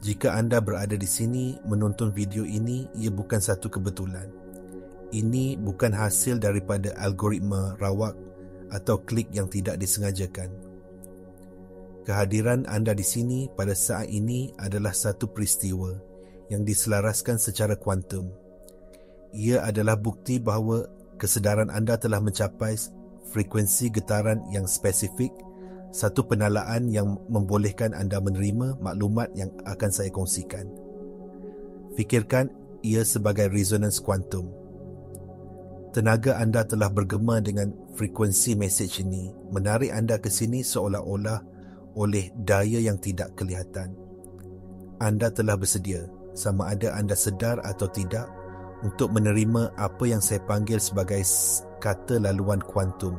Jika anda berada di sini menonton video ini, ia bukan satu kebetulan. Ini bukan hasil daripada algoritma rawak atau klik yang tidak disengajakan. Kehadiran anda di sini pada saat ini adalah satu peristiwa yang diselaraskan secara kuantum. Ia adalah bukti bahawa kesedaran anda telah mencapai frekuensi getaran yang spesifik, satu penalaan yang membolehkan anda menerima maklumat yang akan saya kongsikan. Fikirkan ia sebagai resonance kuantum. Tenaga anda telah bergema dengan frekuensi mesej ini, menarik anda ke sini seolah-olah oleh daya yang tidak kelihatan. Anda telah bersedia, sama ada anda sedar atau tidak, untuk menerima apa yang saya panggil sebagai kata laluan kuantum.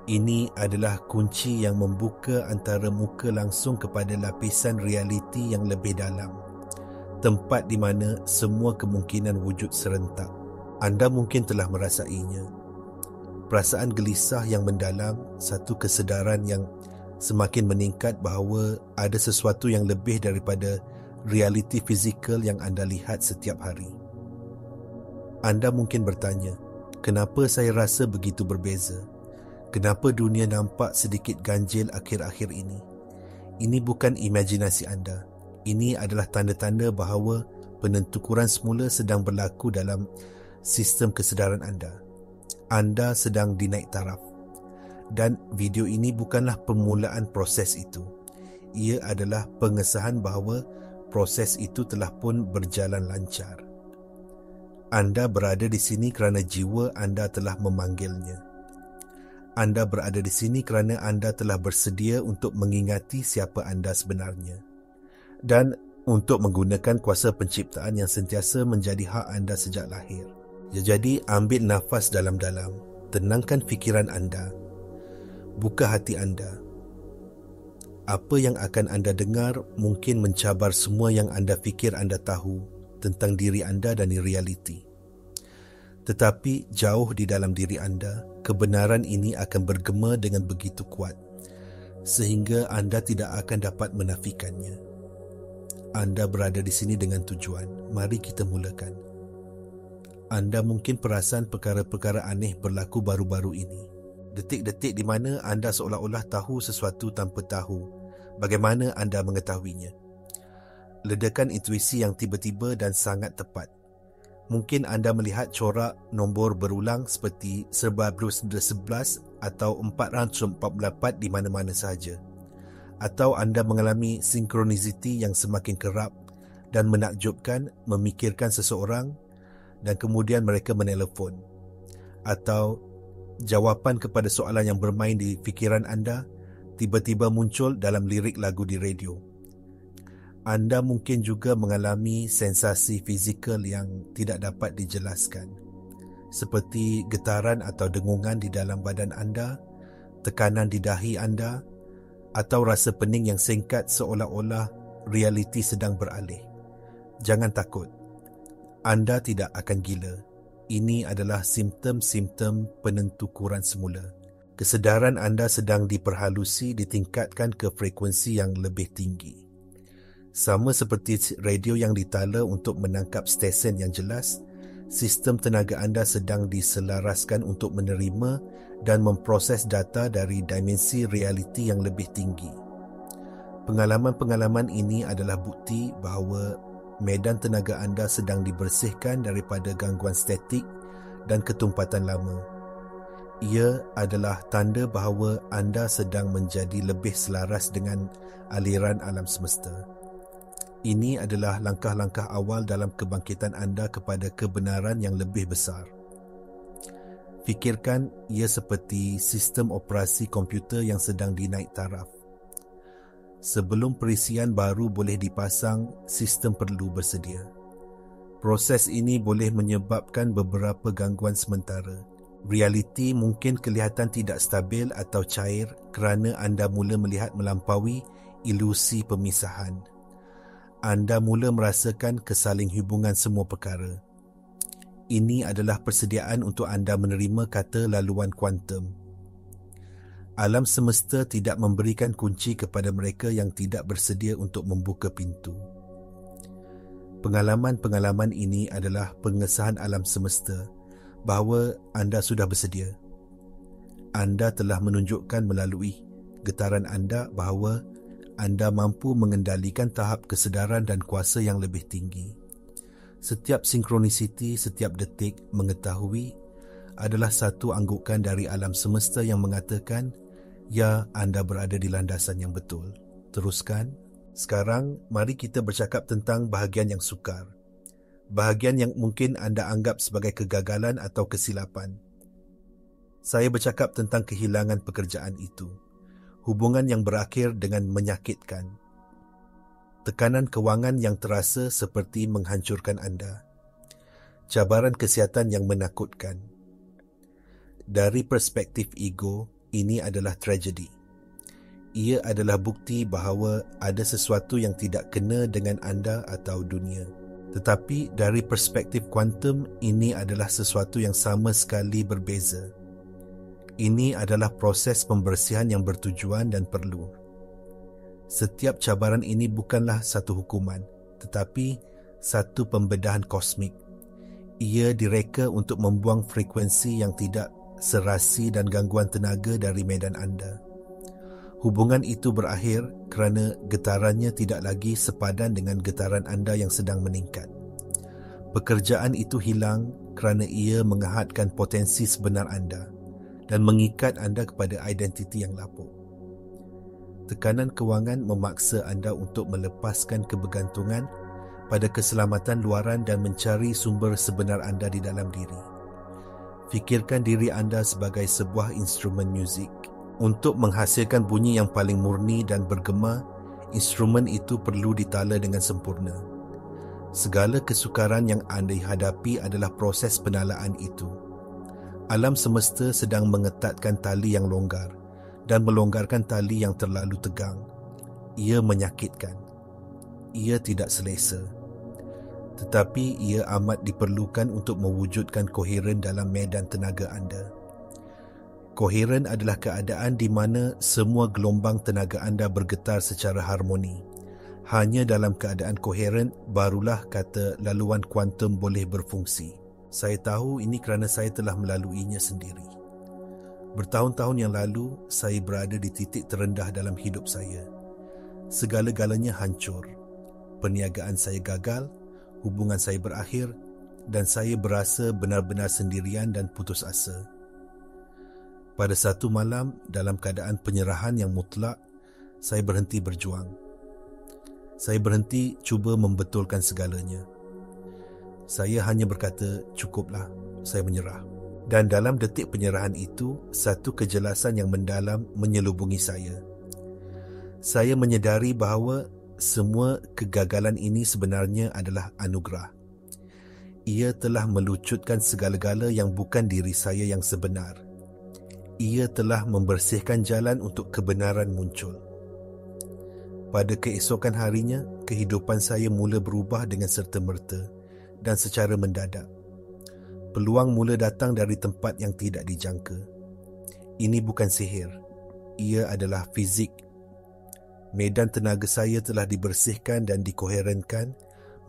Ini adalah kunci yang membuka antara muka langsung kepada lapisan realiti yang lebih dalam, tempat di mana semua kemungkinan wujud serentak. Anda mungkin telah merasainya. Perasaan gelisah yang mendalam, satu kesedaran yang semakin meningkat bahawa ada sesuatu yang lebih daripada realiti fizikal yang anda lihat setiap hari. Anda mungkin bertanya, kenapa saya rasa begitu berbeza? Kenapa dunia nampak sedikit ganjil akhir-akhir ini? Ini bukan imajinasi anda. Ini adalah tanda-tanda bahawa penentukuran semula sedang berlaku dalam sistem kesedaran anda. Anda sedang dinaik taraf. Dan video ini bukanlah permulaan proses itu. Ia adalah pengesahan bahawa proses itu telah pun berjalan lancar. Anda berada di sini kerana jiwa anda telah memanggilnya. Anda berada di sini kerana anda telah bersedia untuk mengingati siapa anda sebenarnya. Dan untuk menggunakan kuasa penciptaan yang sentiasa menjadi hak anda sejak lahir. Jadi, ambil nafas dalam-dalam. Tenangkan fikiran anda. Buka hati anda. Apa yang akan anda dengar mungkin mencabar semua yang anda fikir anda tahu tentang diri anda dan realiti. Tetapi jauh di dalam diri anda, kebenaran ini akan bergema dengan begitu kuat, sehingga anda tidak akan dapat menafikannya. Anda berada di sini dengan tujuan. Mari kita mulakan. Anda mungkin perasan perkara-perkara aneh berlaku baru-baru ini. Detik-detik di mana anda seolah-olah tahu sesuatu tanpa tahu. Bagaimana anda mengetahuinya? Ledakan intuisi yang tiba-tiba dan sangat tepat. Mungkin anda melihat corak nombor berulang seperti 1911 atau 444 di mana-mana sahaja. Atau anda mengalami sinkronisiti yang semakin kerap dan menakjubkan, memikirkan seseorang dan kemudian mereka menelefon. Atau jawapan kepada soalan yang bermain di fikiran anda tiba-tiba muncul dalam lirik lagu di radio. Anda mungkin juga mengalami sensasi fizikal yang tidak dapat dijelaskan, seperti getaran atau dengungan di dalam badan anda, tekanan di dahi anda, atau rasa pening yang singkat seolah-olah realiti sedang beralih. Jangan takut. Anda tidak akan gila. Ini adalah simptom-simptom penentukuran semula. Kesedaran anda sedang diperhalusi, ditingkatkan ke frekuensi yang lebih tinggi. Sama seperti radio yang ditala untuk menangkap stesen yang jelas, sistem tenaga anda sedang diselaraskan untuk menerima dan memproses data dari dimensi realiti yang lebih tinggi. Pengalaman-pengalaman ini adalah bukti bahawa medan tenaga anda sedang dibersihkan daripada gangguan statik dan ketumpatan lama. Ia adalah tanda bahawa anda sedang menjadi lebih selaras dengan aliran alam semesta. Ini adalah langkah-langkah awal dalam kebangkitan anda kepada kebenaran yang lebih besar. Fikirkan ia seperti sistem operasi komputer yang sedang dinaik taraf. Sebelum perisian baru boleh dipasang, sistem perlu bersedia. Proses ini boleh menyebabkan beberapa gangguan sementara. Realiti mungkin kelihatan tidak stabil atau cair kerana anda mula melihat melampaui ilusi pemisahan. Anda mula merasakan kesaling hubungan semua perkara. Ini adalah persediaan untuk anda menerima kata laluan kuantum. Alam semesta tidak memberikan kunci kepada mereka yang tidak bersedia untuk membuka pintu. Pengalaman-pengalaman ini adalah pengesahan alam semesta bahawa anda sudah bersedia. Anda telah menunjukkan melalui getaran anda bahawa anda mampu mengendalikan tahap kesedaran dan kuasa yang lebih tinggi. Setiap sinkronisiti, setiap detik mengetahui adalah satu anggukan dari alam semesta yang mengatakan, ya, anda berada di landasan yang betul. Teruskan. Sekarang, mari kita bercakap tentang bahagian yang sukar. Bahagian yang mungkin anda anggap sebagai kegagalan atau kesilapan. Saya bercakap tentang kehilangan pekerjaan itu. Hubungan yang berakhir dengan menyakitkan. Tekanan kewangan yang terasa seperti menghancurkan anda. Cabaran kesihatan yang menakutkan. Dari perspektif ego, ini adalah tragedi. Ia adalah bukti bahawa ada sesuatu yang tidak kena dengan anda atau dunia. Tetapi dari perspektif kuantum, ini adalah sesuatu yang sama sekali berbeza. Ini adalah proses pembersihan yang bertujuan dan perlu. Setiap cabaran ini bukanlah satu hukuman, tetapi satu pembedahan kosmik. Ia direka untuk membuang frekuensi yang tidak serasi dan gangguan tenaga dari medan anda. Hubungan itu berakhir kerana getarannya tidak lagi sepadan dengan getaran anda yang sedang meningkat. Pekerjaan itu hilang kerana ia mengahadkan potensi sebenar anda dan mengikat anda kepada identiti yang lapuk. Tekanan kewangan memaksa anda untuk melepaskan kebergantungan pada keselamatan luaran dan mencari sumber sebenar anda di dalam diri. Fikirkan diri anda sebagai sebuah instrumen muzik. Untuk menghasilkan bunyi yang paling murni dan bergema, instrumen itu perlu ditala dengan sempurna. Segala kesukaran yang anda hadapi adalah proses penalaan itu. Alam semesta sedang mengetatkan tali yang longgar dan melonggarkan tali yang terlalu tegang. Ia menyakitkan. Ia tidak selesa. Tetapi ia amat diperlukan untuk mewujudkan koheren dalam medan tenaga anda. Koheren adalah keadaan di mana semua gelombang tenaga anda bergetar secara harmoni. Hanya dalam keadaan koheren barulah kata laluan kuantum boleh berfungsi. Saya tahu ini kerana saya telah melaluinya sendiri. Bertahun-tahun yang lalu, saya berada di titik terendah dalam hidup saya. Segala-galanya hancur. Perniagaan saya gagal, hubungan saya berakhir dan saya berasa benar-benar sendirian dan putus asa. Pada satu malam, dalam keadaan penyerahan yang mutlak, saya berhenti berjuang. Saya berhenti cuba membetulkan segalanya. Saya hanya berkata, cukuplah, saya menyerah. Dan dalam detik penyerahan itu, satu kejelasan yang mendalam menyelubungi saya. Saya menyedari bahawa semua kegagalan ini sebenarnya adalah anugerah. Ia telah melucutkan segala-gala yang bukan diri saya yang sebenar. Ia telah membersihkan jalan untuk kebenaran muncul. Pada keesokan harinya, kehidupan saya mula berubah dengan serta-merta dan secara mendadak. Peluang mula datang dari tempat yang tidak dijangka. Ini bukan sihir. Ia adalah fizik. Medan tenaga saya telah dibersihkan dan dikoherenkan,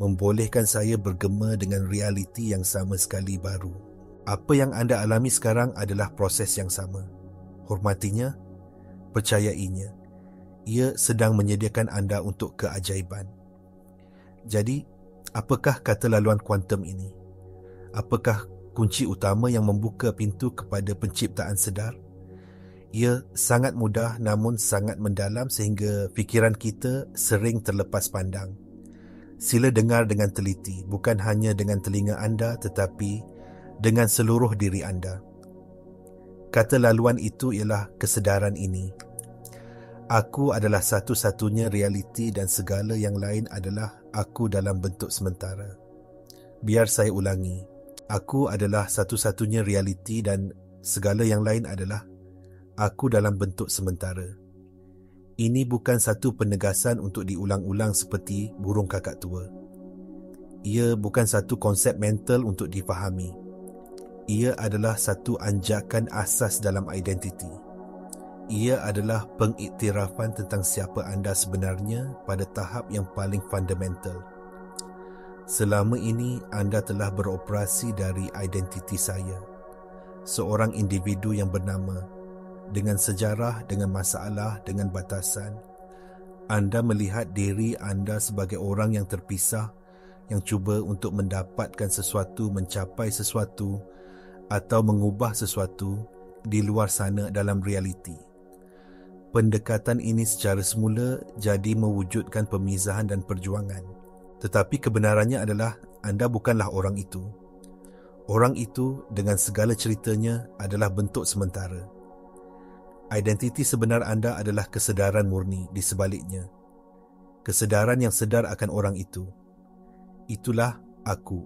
membolehkan saya bergema dengan realiti yang sama sekali baru. Apa yang anda alami sekarang adalah proses yang sama. Hormatinya, percayainya. Ia sedang menyediakan anda untuk keajaiban. Jadi, apakah kata laluan kuantum ini? Apakah kunci utama yang membuka pintu kepada penciptaan sedar? Ia sangat mudah namun sangat mendalam sehingga fikiran kita sering terlepas pandang. Sila dengar dengan teliti, bukan hanya dengan telinga anda tetapi dengan seluruh diri anda. Kata laluan itu ialah kesedaran ini. Aku adalah satu-satunya realiti dan segala yang lain adalah aku dalam bentuk sementara. Biar saya ulangi. Aku adalah satu-satunya realiti dan segala yang lain adalah aku dalam bentuk sementara. Ini bukan satu penegasan untuk diulang-ulang seperti burung kakak tua. Ia bukan satu konsep mental untuk difahami. Ia adalah satu anjakan asas dalam identiti. Ia adalah pengiktirafan tentang siapa anda sebenarnya pada tahap yang paling fundamental. Selama ini anda telah beroperasi dari identiti saya, seorang individu yang bernama, dengan sejarah, dengan masalah, dengan batasan. Anda melihat diri anda sebagai orang yang terpisah, yang cuba untuk mendapatkan sesuatu, mencapai sesuatu atau mengubah sesuatu di luar sana dalam realiti. Pendekatan ini secara semula jadi mewujudkan pemizahan dan perjuangan. Tetapi kebenarannya adalah anda bukanlah orang itu. Orang itu dengan segala ceritanya adalah bentuk sementara. Identiti sebenar anda adalah kesedaran murni di sebaliknya. Kesedaran yang sedar akan orang itu. Itulah aku.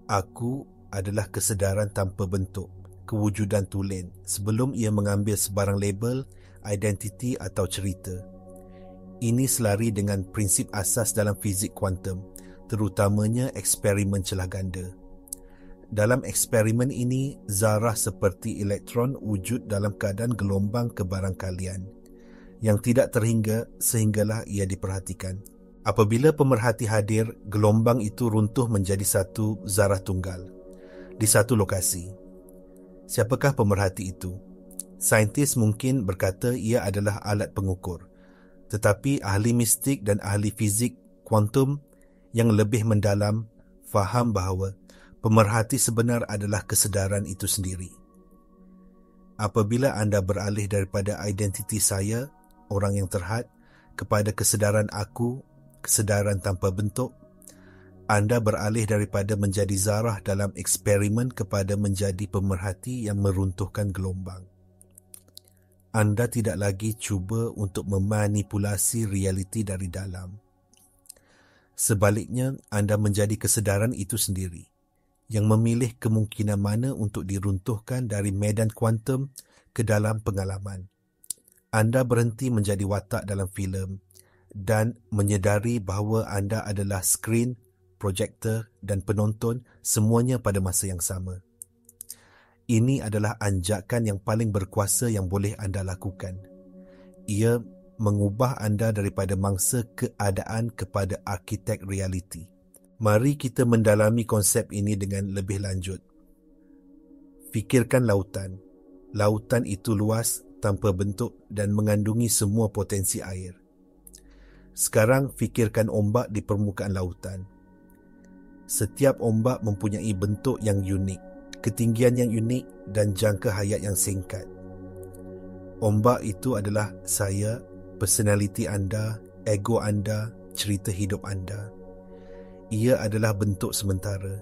Aku adalah kesedaran tanpa bentuk, kewujudan tulen sebelum ia mengambil sebarang label, identiti atau cerita. Ini selari dengan prinsip asas dalam fizik kuantum, terutamanya eksperimen celah ganda. Dalam eksperimen ini, zarah seperti elektron wujud dalam keadaan gelombang kebarangkalian yang tidak terhingga sehinggalah ia diperhatikan. Apabila pemerhati hadir, gelombang itu runtuh menjadi satu zarah tunggal di satu lokasi. Siapakah pemerhati itu? Saintis mungkin berkata ia adalah alat pengukur, tetapi ahli mistik dan ahli fizik kuantum yang lebih mendalam faham bahawa pemerhati sebenar adalah kesedaran itu sendiri. Apabila anda beralih daripada identiti saya, orang yang terhad, kepada kesedaran aku, kesedaran tanpa bentuk, anda beralih daripada menjadi zarah dalam eksperimen kepada menjadi pemerhati yang meruntuhkan gelombang. Anda tidak lagi cuba untuk memanipulasi realiti dari dalam. Sebaliknya, anda menjadi kesedaran itu sendiri, yang memilih kemungkinan mana untuk diruntuhkan dari medan kuantum ke dalam pengalaman. Anda berhenti menjadi watak dalam filem dan menyedari bahawa anda adalah skrin, projektor dan penonton semuanya pada masa yang sama. Ini adalah anjakan yang paling berkuasa yang boleh anda lakukan. Ia mengubah anda daripada mangsa keadaan kepada arkitek realiti. Mari kita mendalami konsep ini dengan lebih lanjut. Fikirkan lautan. Lautan itu luas, tanpa bentuk dan mengandungi semua potensi air. Sekarang fikirkan ombak di permukaan lautan. Setiap ombak mempunyai bentuk yang unik, ketinggian yang unik dan jangka hayat yang singkat. Ombak itu adalah saya, personaliti anda, ego anda, cerita hidup anda. Ia adalah bentuk sementara.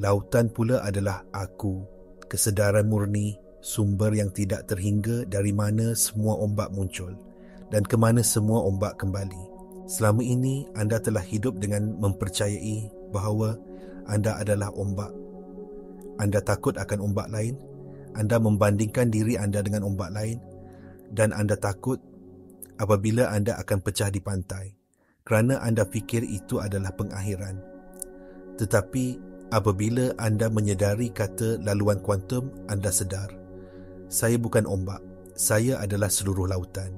Lautan pula adalah aku, kesedaran murni, sumber yang tidak terhingga dari mana semua ombak muncul dan ke mana semua ombak kembali. Selama ini anda telah hidup dengan mempercayai bahawa anda adalah ombak. Anda takut akan ombak lain, anda membandingkan diri anda dengan ombak lain, dan anda takut apabila anda akan pecah di pantai, kerana anda fikir itu adalah pengakhiran. Tetapi apabila anda menyedari kata laluan kuantum, anda sedar, saya bukan ombak, saya adalah seluruh lautan.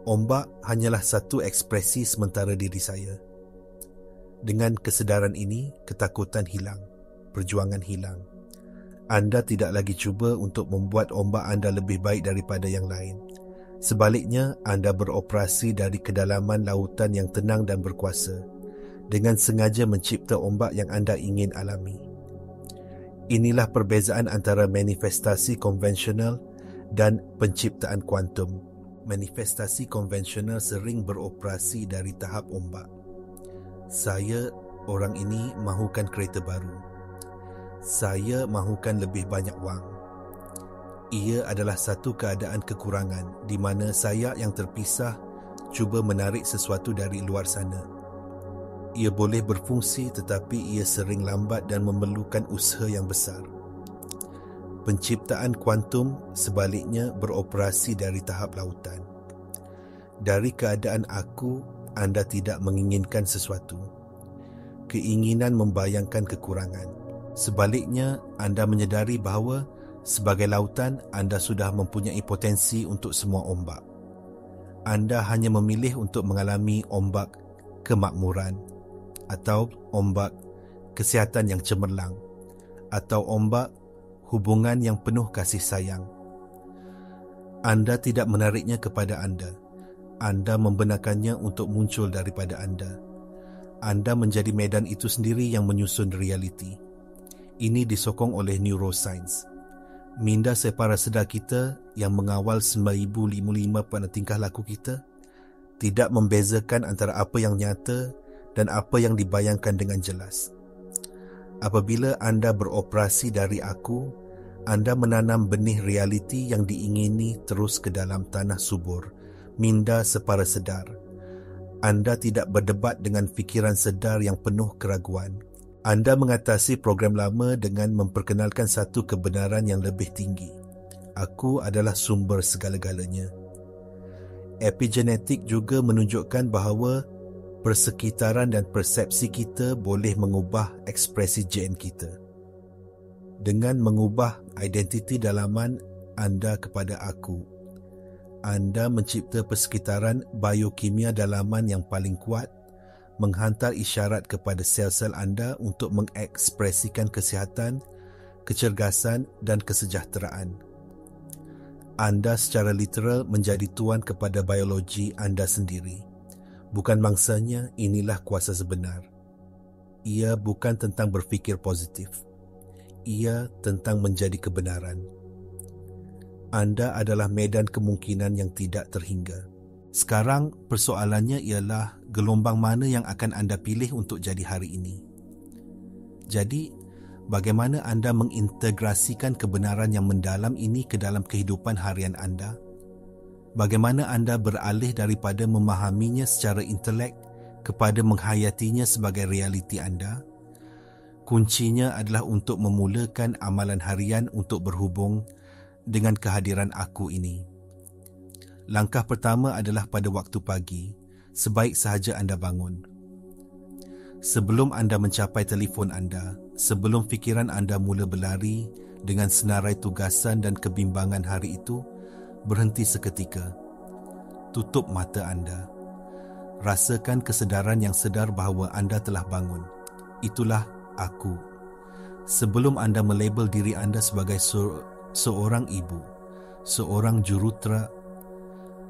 Ombak hanyalah satu ekspresi sementara diri saya. Dengan kesedaran ini, ketakutan hilang, perjuangan hilang. Anda tidak lagi cuba untuk membuat ombak anda lebih baik daripada yang lain. Sebaliknya, anda beroperasi dari kedalaman lautan yang tenang dan berkuasa, dengan sengaja mencipta ombak yang anda ingin alami. Inilah perbezaan antara manifestasi konvensional dan penciptaan kuantum. Manifestasi konvensional sering beroperasi dari tahap ombak. Saya, orang ini, mahukan kereta baru. Saya mahukan lebih banyak wang. Ia adalah satu keadaan kekurangan di mana saya yang terpisah cuba menarik sesuatu dari luar sana. Ia boleh berfungsi tetapi ia sering lambat dan memerlukan usaha yang besar. Penciptaan kuantum sebaliknya beroperasi dari tahap lautan. Dari keadaan aku, anda tidak menginginkan sesuatu. Keinginan membayangkan kekurangan. Sebaliknya, anda menyedari bahawa sebagai lautan, anda sudah mempunyai potensi untuk semua ombak. Anda hanya memilih untuk mengalami ombak kemakmuran. atau ombak kesihatan yang cemerlang, atau ombak hubungan yang penuh kasih sayang. Anda tidak menariknya kepada anda. Anda membenarkannya untuk muncul daripada anda. Anda menjadi medan itu sendiri yang menyusun realiti. Ini disokong oleh neuroscience. Minda separa sedar kita yang mengawal 9055 pada tingkah laku kita tidak membezakan antara apa yang nyata dan apa yang dibayangkan dengan jelas. Apabila anda beroperasi dari aku, anda menanam benih realiti yang diingini terus ke dalam tanah subur, minda separa sedar. Anda tidak berdebat dengan fikiran sedar yang penuh keraguan. Anda mengatasi program lama dengan memperkenalkan satu kebenaran yang lebih tinggi. Aku adalah sumber segala-galanya. Epigenetik juga menunjukkan bahawa persekitaran dan persepsi kita boleh mengubah ekspresi gen kita. Dengan mengubah identiti dalaman anda kepada aku, anda mencipta persekitaran biokimia dalaman yang paling kuat, menghantar isyarat kepada sel-sel anda untuk mengekspresikan kesihatan, kecergasan dan kesejahteraan. Anda secara literal menjadi tuan kepada biologi anda sendiri. Bukan mangsanya, inilah kuasa sebenar. Ia bukan tentang berfikir positif. Ia tentang menjadi kebenaran. Anda adalah medan kemungkinan yang tidak terhingga. Sekarang persoalannya ialah gelombang mana yang akan anda pilih untuk jadi hari ini. Jadi, bagaimana anda mengintegrasikan kebenaran yang mendalam ini ke dalam kehidupan harian anda? Bagaimana anda beralih daripada memahaminya secara intelek kepada menghayatinya sebagai realiti anda? Kuncinya adalah untuk memulakan amalan harian untuk berhubung dengan kehadiran aku ini. Langkah pertama adalah pada waktu pagi, sebaik sahaja anda bangun. Sebelum anda mencapai telefon anda, sebelum fikiran anda mula berlari dengan senarai tugasan dan kebimbangan hari itu, berhenti seketika. Tutup mata anda. Rasakan kesedaran yang sedar bahawa anda telah bangun. Itulah aku. Sebelum anda melabel diri anda sebagai seorang ibu, seorang jurutera,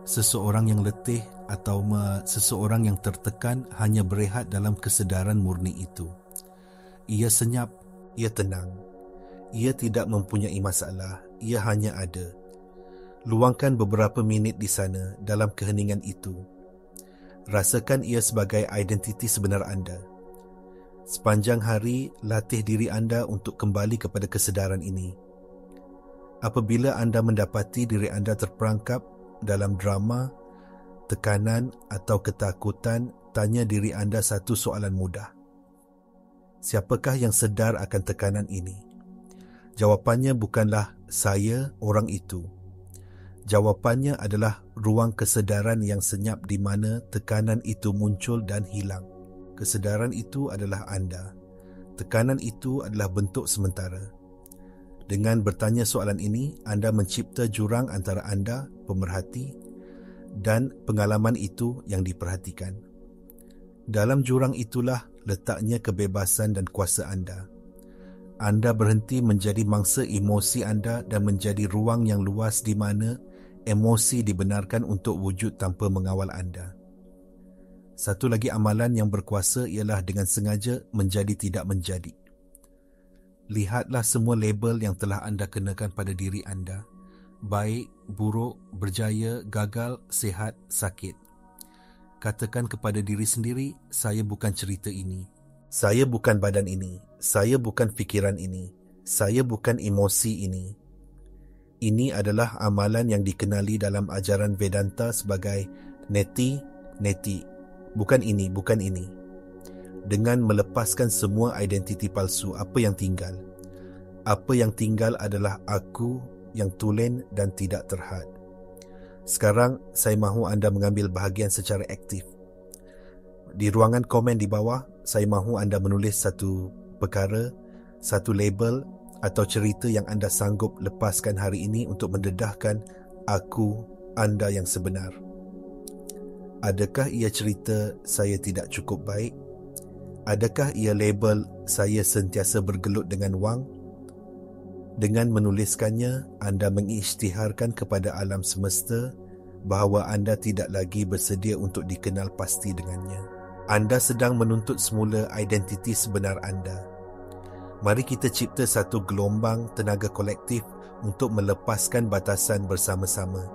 seseorang yang letih atau seseorang yang tertekan, hanya berehat dalam kesedaran murni itu. Ia senyap, ia tenang. Ia tidak mempunyai masalah, ia hanya ada. Luangkan beberapa minit di sana dalam keheningan itu. Rasakan ia sebagai identiti sebenar anda. Sepanjang hari, latih diri anda untuk kembali kepada kesedaran ini. Apabila anda mendapati diri anda terperangkap dalam drama, tekanan atau ketakutan, tanya diri anda satu soalan mudah. Siapakah yang sedar akan tekanan ini? Jawapannya bukanlah saya, orang itu. Jawapannya adalah ruang kesedaran yang senyap di mana tekanan itu muncul dan hilang. Kesedaran itu adalah anda. Tekanan itu adalah bentuk sementara. Dengan bertanya soalan ini, anda mencipta jurang antara anda, pemerhati, dan pengalaman itu yang diperhatikan. Dalam jurang itulah letaknya kebebasan dan kuasa anda. Anda berhenti menjadi mangsa emosi anda dan menjadi ruang yang luas di mana emosi dibenarkan untuk wujud tanpa mengawal anda. Satu lagi amalan yang berkuasa ialah dengan sengaja menjadi tidak menjadi. Lihatlah semua label yang telah anda kenakan pada diri anda. Baik, buruk, berjaya, gagal, sihat, sakit. Katakan kepada diri sendiri, saya bukan cerita ini. Saya bukan badan ini. Saya bukan fikiran ini. Saya bukan emosi ini. Ini adalah amalan yang dikenali dalam ajaran Vedanta sebagai neti, neti. Bukan ini, bukan ini. Dengan melepaskan semua identiti palsu, apa yang tinggal? Apa yang tinggal adalah aku yang tulen dan tidak terhad. Sekarang, saya mahu anda mengambil bahagian secara aktif. Di ruangan komen di bawah, saya mahu anda menulis satu perkara, satu label atau cerita yang anda sanggup lepaskan hari ini untuk mendedahkan aku anda yang sebenar. Adakah ia cerita saya tidak cukup baik? Adakah ia label saya sentiasa bergelut dengan wang? Dengan menuliskannya, anda mengisytiharkan kepada alam semesta bahawa anda tidak lagi bersedia untuk dikenal pasti dengannya. Anda sedang menuntut semula identiti sebenar anda. Mari kita cipta satu gelombang tenaga kolektif untuk melepaskan batasan bersama-sama.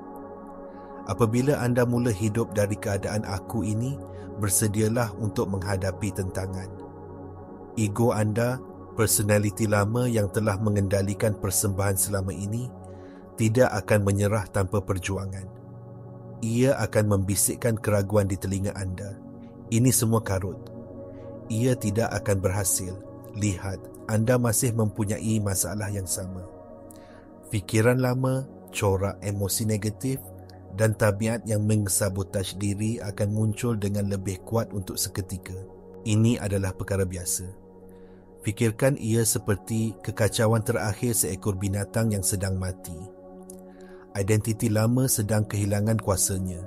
Apabila anda mula hidup dari keadaan aku ini, bersedialah untuk menghadapi tentangan. Ego anda, personaliti lama yang telah mengendalikan persembahan selama ini, tidak akan menyerah tanpa perjuangan. Ia akan membisikkan keraguan di telinga anda. Ini semua karut. Ia tidak akan berhasil. Lihat, anda masih mempunyai masalah yang sama. Fikiran lama, corak emosi negatif dan tabiat yang mensabotase diri akan muncul dengan lebih kuat untuk seketika. Ini adalah perkara biasa. Fikirkan ia seperti kekacauan terakhir seekor binatang yang sedang mati. Identiti lama sedang kehilangan kuasanya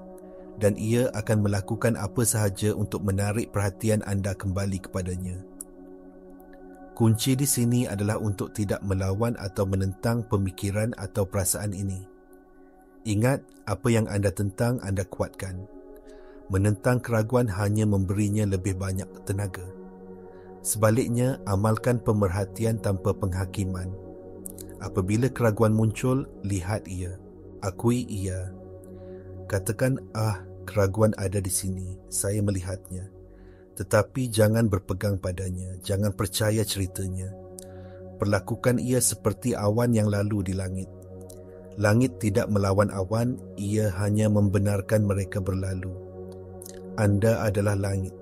dan ia akan melakukan apa sahaja untuk menarik perhatian anda kembali kepadanya. Kunci di sini adalah untuk tidak melawan atau menentang pemikiran atau perasaan ini. Ingat, apa yang anda tentang, anda kuatkan. Menentang keraguan hanya memberinya lebih banyak tenaga. Sebaliknya, amalkan pemerhatian tanpa penghakiman. Apabila keraguan muncul, lihat ia. Akui ia. Katakan, keraguan ada di sini. Saya melihatnya. Tetapi jangan berpegang padanya. Jangan percaya ceritanya. Perlakukan ia seperti awan yang lalu di langit. Langit tidak melawan awan, ia hanya membenarkan mereka berlalu. Anda adalah langit,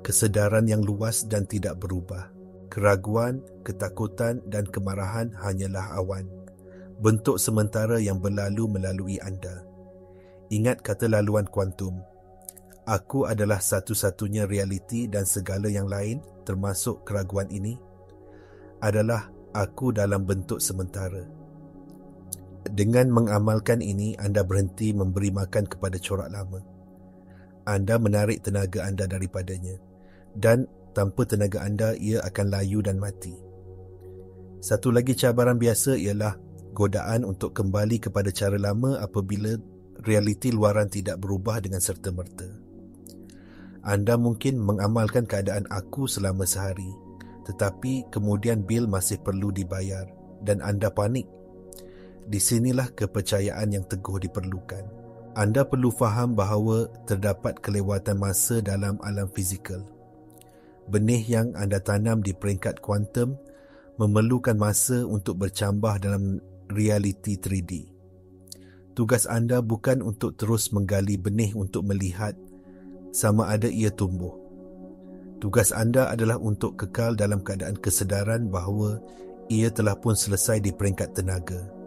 kesedaran yang luas dan tidak berubah. Keraguan, ketakutan dan kemarahan hanyalah awan, bentuk sementara yang berlalu melalui anda. Ingat kata laluan kuantum. Aku adalah satu-satunya realiti dan segala yang lain, termasuk keraguan ini, adalah aku dalam bentuk sementara. Dengan mengamalkan ini, anda berhenti memberi makan kepada corak lama. Anda menarik tenaga anda daripadanya. Dan tanpa tenaga anda, ia akan layu dan mati. Satu lagi cabaran biasa ialah godaan untuk kembali kepada cara lama apabila realiti luaran tidak berubah dengan serta-merta. Anda mungkin mengamalkan keadaan aku selama sehari, tetapi kemudian bil masih perlu dibayar dan anda panik. Di sinilah kepercayaan yang teguh diperlukan. Anda perlu faham bahawa terdapat kelewatan masa dalam alam fizikal. Benih yang anda tanam di peringkat kuantum memerlukan masa untuk bercambah dalam realiti 3D. Tugas anda bukan untuk terus menggali benih untuk melihat sama ada ia tumbuh. Tugas anda adalah untuk kekal dalam keadaan kesedaran bahawa ia telah pun selesai di peringkat tenaga.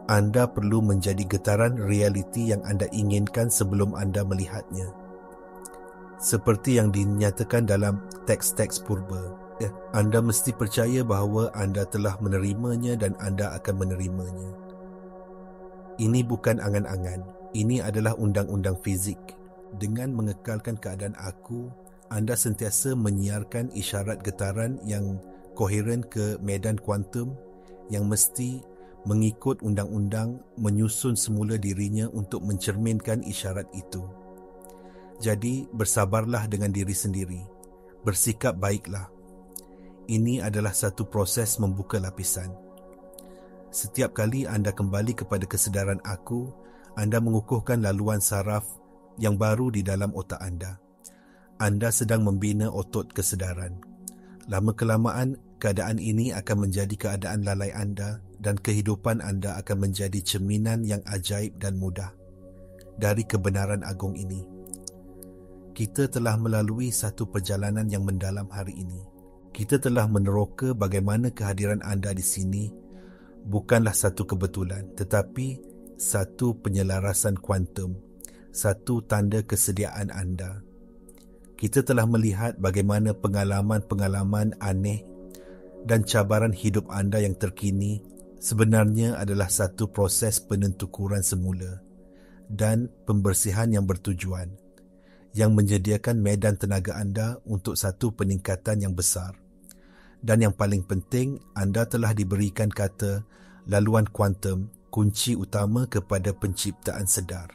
Anda perlu menjadi getaran realiti yang anda inginkan sebelum anda melihatnya. Seperti yang dinyatakan dalam teks-teks purba, anda mesti percaya bahawa anda telah menerimanya dan anda akan menerimanya. Ini bukan angan-angan, ini adalah undang-undang fizik. Dengan mengekalkan keadaan aku, anda sentiasa menyiarkan isyarat getaran yang koheren ke medan kuantum yang mesti mengikut undang-undang menyusun semula dirinya untuk mencerminkan isyarat itu. Jadi, bersabarlah dengan diri sendiri. Bersikap baiklah. Ini adalah satu proses membuka lapisan. Setiap kali anda kembali kepada kesedaran aku, anda mengukuhkan laluan saraf yang baru di dalam otak anda. Anda sedang membina otot kesedaran. Lama-kelamaan, keadaan ini akan menjadi keadaan lalai anda dan kehidupan anda akan menjadi cerminan yang ajaib dan mudah dari kebenaran agung ini. Kita telah melalui satu perjalanan yang mendalam hari ini. Kita telah meneroka bagaimana kehadiran anda di sini bukanlah satu kebetulan, tetapi satu penyelarasan kuantum, satu tanda kesediaan anda. Kita telah melihat bagaimana pengalaman-pengalaman aneh dan cabaran hidup anda yang terkini sebenarnya adalah satu proses penentukuran semula dan pembersihan yang bertujuan. yang menyediakan medan tenaga anda untuk satu peningkatan yang besar. Dan yang paling penting, anda telah diberikan kata laluan kuantum, kunci utama kepada penciptaan sedar.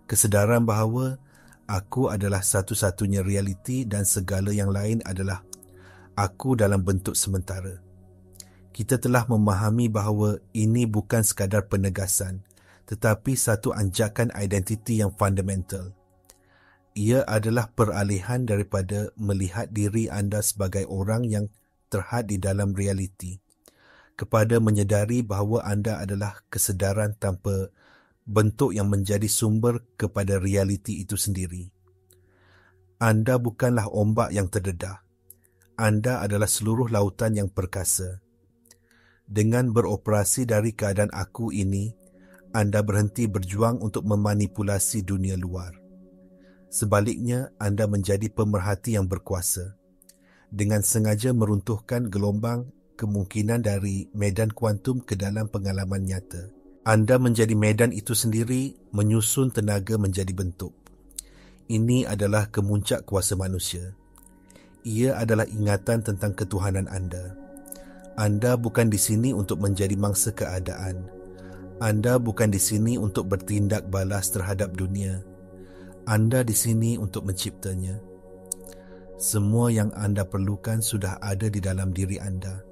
Kesedaran bahawa aku adalah satu-satunya realiti dan segala yang lain adalah aku dalam bentuk sementara. Kita telah memahami bahawa ini bukan sekadar penegasan, tetapi satu anjakan identiti yang fundamental. Ia adalah peralihan daripada melihat diri anda sebagai orang yang terhad di dalam realiti kepada menyedari bahawa anda adalah kesedaran tanpa bentuk yang menjadi sumber kepada realiti itu sendiri. Anda bukanlah ombak yang terdedah. Anda adalah seluruh lautan yang perkasa. Dengan beroperasi dari keadaan aku ini, anda berhenti berjuang untuk memanipulasi dunia luar. Sebaliknya, anda menjadi pemerhati yang berkuasa. Dengan sengaja meruntuhkan gelombang kemungkinan dari medan kuantum ke dalam pengalaman nyata. Anda menjadi medan itu sendiri, menyusun tenaga menjadi bentuk. Ini adalah kemuncak kuasa manusia. Ia adalah ingatan tentang ketuhanan anda. Anda bukan di sini untuk menjadi mangsa keadaan. Anda bukan di sini untuk bertindak balas terhadap dunia. Anda di sini untuk menciptanya. Semua yang anda perlukan sudah ada di dalam diri anda.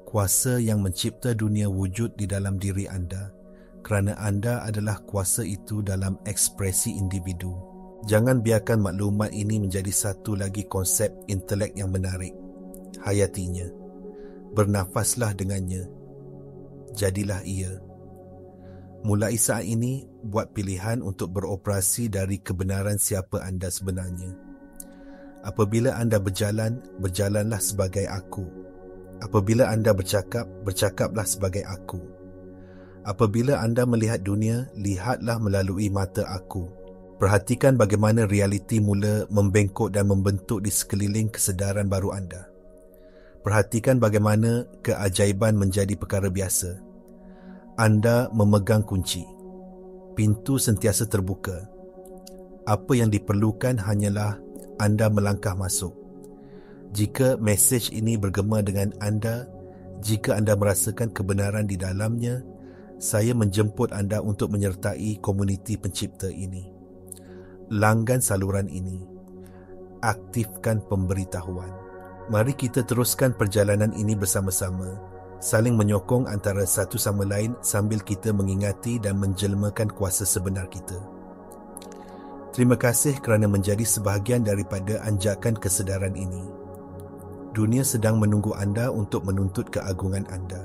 Kuasa yang mencipta dunia wujud di dalam diri anda, kerana anda adalah kuasa itu dalam ekspresi individu. Jangan biarkan maklumat ini menjadi satu lagi konsep intelek yang menarik. Hayatinya. Bernafaslah dengannya. Jadilah ia. Mulai saat ini, buat pilihan untuk beroperasi dari kebenaran siapa anda sebenarnya. Apabila anda berjalan, berjalanlah sebagai aku. Apabila anda bercakap, bercakaplah sebagai aku. Apabila anda melihat dunia, lihatlah melalui mata aku. Perhatikan bagaimana realiti mula membengkok dan membentuk di sekeliling kesedaran baru anda. Perhatikan bagaimana keajaiban menjadi perkara biasa. Anda memegang kunci. Pintu sentiasa terbuka. Apa yang diperlukan hanyalah anda melangkah masuk. Jika mesej ini bergema dengan anda, jika anda merasakan kebenaran di dalamnya, saya menjemput anda untuk menyertai komuniti pencipta ini. Langgan saluran ini. Aktifkan pemberitahuan. Mari kita teruskan perjalanan ini bersama-sama, saling menyokong antara satu sama lain sambil kita mengingati dan menjelmakan kuasa sebenar kita. Terima kasih kerana menjadi sebahagian daripada anjakan kesedaran ini. Dunia sedang menunggu anda untuk menuntut keagungan anda.